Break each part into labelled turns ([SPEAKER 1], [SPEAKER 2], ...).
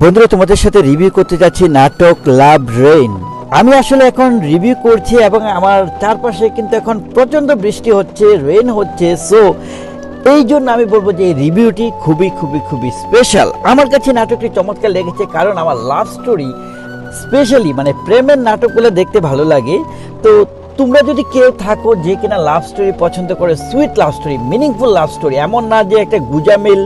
[SPEAKER 1] বন্ধুরা, তোমাদের সাথে রিভিউ করতে যাচ্ছি নাটক লাভ রেইন। আমি আসলে এখন রিভিউ করছি এবং আমার চারপাশে কিন্তু এখন প্রচন্ড বৃষ্টি হচ্ছে, রেইন হচ্ছে। সো এই জন্য আমি বলবো যে এই রিভিউটি খুবই খুবই খুবই স্পেশাল। আমার কাছে নাটকটি চমৎকার লেগেছে, কারণ আমার লাভ স্টোরি স্পেশালি মানে প্রেমের নাটকগুলো দেখতে ভালো লাগে। তো তোমরা যদি কেউ থাকো যে কিনা লাভ স্টোরি পছন্দ করে, sweet love story, meaningful love story, এমন না যে একটা গুজামিল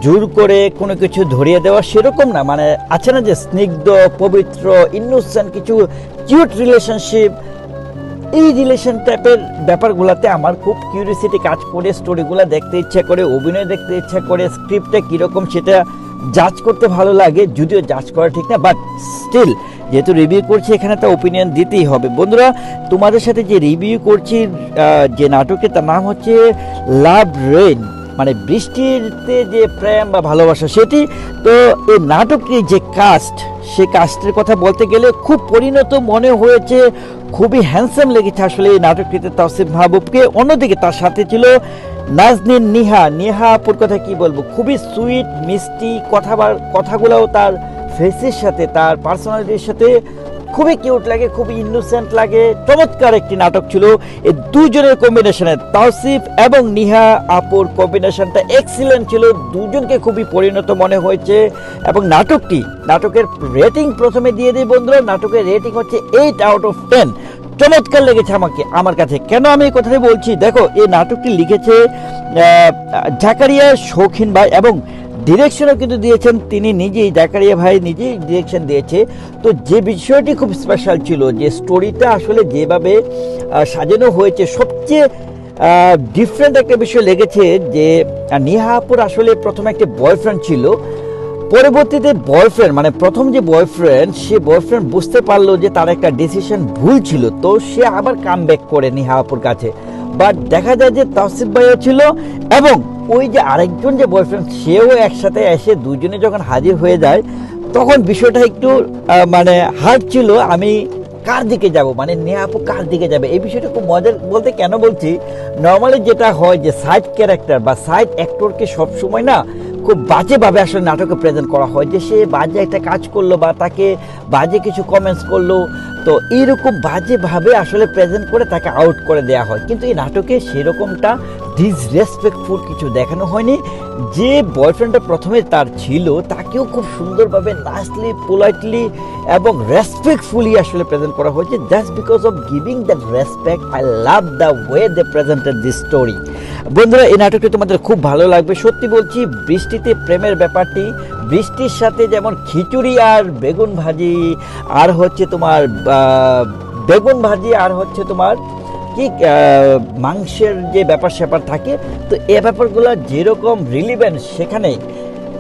[SPEAKER 1] জোর করে কোনো কিছু ধরিয়ে দেওয়া, সেরকম না। মানে আছে না যে স্নিগ্ধ, পবিত্র, ইনোসেন্ট কিছু কিউট রিলেশনশিপ, এই রিলেশন টাইপের ব্যাপারগুলোতে আমার খুব কিউরিয়াসিটি কাজ করে। স্টোরিগুলো দেখতে ইচ্ছা করে, অভিনয় দেখতে ইচ্ছা করে, স্ক্রিপ্টটা কীরকম সেটা জাজ করতে ভালো লাগে। যদিও জাজ করা ঠিক না, বাট স্টিল যেহেতু রিভিউ করছি এখানে একটা ওপিনিয়ন দিতেই হবে। বন্ধুরা, তোমাদের সাথে যে রিভিউ করছি যে নাটকের তার নাম হচ্ছে লাভ রেইন, মানে বৃষ্টিতে যে প্রেম বা ভালোবাসা সেটি। তো এই নাটকটির যে কাস্ট, সে কাস্টের কথা বলতে গেলে খুব পরিণত মনে হয়েছে, খুবই হ্যান্ডসাম লেগেছে আসলে এই নাটকটিতে তাওসিফ মাহবুবকে। অন্যদিকে তার সাথে ছিল নাজনীন নিহা আপুর কথা কি বলবো, খুবই সুইট মিষ্টি কথাগুলোও তার ফেসের সাথে, তার পার্সোনালিটির সাথে খুবই কিউট লাগে, খুবই ইনোসেন্ট লাগে। চমৎকার একটি নাটক ছিল। এই দুজনের কম্বিনেশনে, তাওসিফ এবং নিহা আপুর কম্বিনেশনটা এক্সিলেন্ট ছিল। দুজনকে খুবই পরিণত মনে হয়েছে। এবং নাটকের রেটিং প্রথমে দিয়ে দিই বন্ধুরা। নাটকের রেটিং হচ্ছে 8 আউট অফ 10। চমৎকার লেগেছে আমার কাছে। কেন আমি এই কথাটি বলছি, দেখো এই নাটকটি লিখেছে জাকারিয়া শৌখিন ভাই, এবং ডিরেকশনও কিন্তু দিয়েছেন তিনি নিজেই, জাকারিয়া ভাই নিজেই ডিরেকশন দিয়েছে। তো যে বিষয়টি খুব স্পেশাল ছিল, যে স্টোরিটা আসলে যেভাবে সাজানো হয়েছে, সবচেয়ে ডিফারেন্ট একটা বিষয় লেগেছে যে নিহা আপুর আসলে প্রথমে একটা বয়ফ্রেন্ড ছিল, পরবর্তীতে বয়ফ্রেন্ড মানে প্রথম যে বয়ফ্রেন্ড, সে বয়ফ্রেন্ড বুঝতে পারলো যে তার একটা ডিসিশন ভুল ছিল, তো সে আবার কাম ব্যাক করে নিহা আপুর কাছে। বাট দেখা যায় যে তাওসিফ ভাইও ছিল, এবং ওই যে আরেকজন যে বয়ফ্রেন্ড, সেও একসাথে এসে দুজনে যখন হাজির হয়ে যায়, তখন বিষয়টা একটু মানে হার্ড ছিল। আমি কার দিকে যাব, মানে নেহা আপু কার দিকে যাবে, এই বিষয়টা খুব মজার। বলতে কেন বলছি, নর্মালি যেটা হয় যে সাইড ক্যারেক্টার বা সাইড অ্যাক্টরকে সবসময় না খুব বাজেভাবে আসলে নাটকে প্রেজেন্ট করা হয়, যে সে বাজে একটা কাজ করলো বা তাকে বাজে কিছু কমেন্টস করলো, তো এইরকম বাজেভাবে আসলে প্রেজেন্ট করে তাকে আউট করে দেওয়া হয়। কিন্তু এই নাটকে সেরকমটা ডিসরেসপেক্টফুল কিছু দেখানো হয়নি। যে বয়ফ্রেন্ডটা প্রথমে তার ছিল, তাকেও খুব সুন্দরভাবে নাইসলি, পোলাইটলি এবং রেসপেক্টফুলি আসলে প্রেজেন্ট করা হয়েছে। Just because of giving that respect, I love the way they presented this story. বন্ধুরা, এই নাটকটি তোমাদের খুব ভালো লাগবে, সত্যি বলছি। বৃষ্টিতে প্রেমের ব্যাপারটি, বৃষ্টির সাথে যেমন খিচুড়ি আর বেগুন ভাজি, আর হচ্ছে তোমার বেগুন ভাজি, আর হচ্ছে তোমার কি মাংসের যে ব্যাপার স্যাপার থাকে, তো এই ব্যাপারগুলো যেরকম রিলিভেন্ট, সেখানে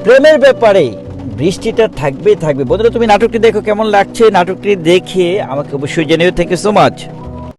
[SPEAKER 1] প্রেমের ব্যাপারে বৃষ্টিটা থাকবে। বন্ধুরা, তুমি নাটকটি দেখো, কেমন লাগছে নাটকটি দেখে আমাকে অবশ্যই জানিও। Thank you so much.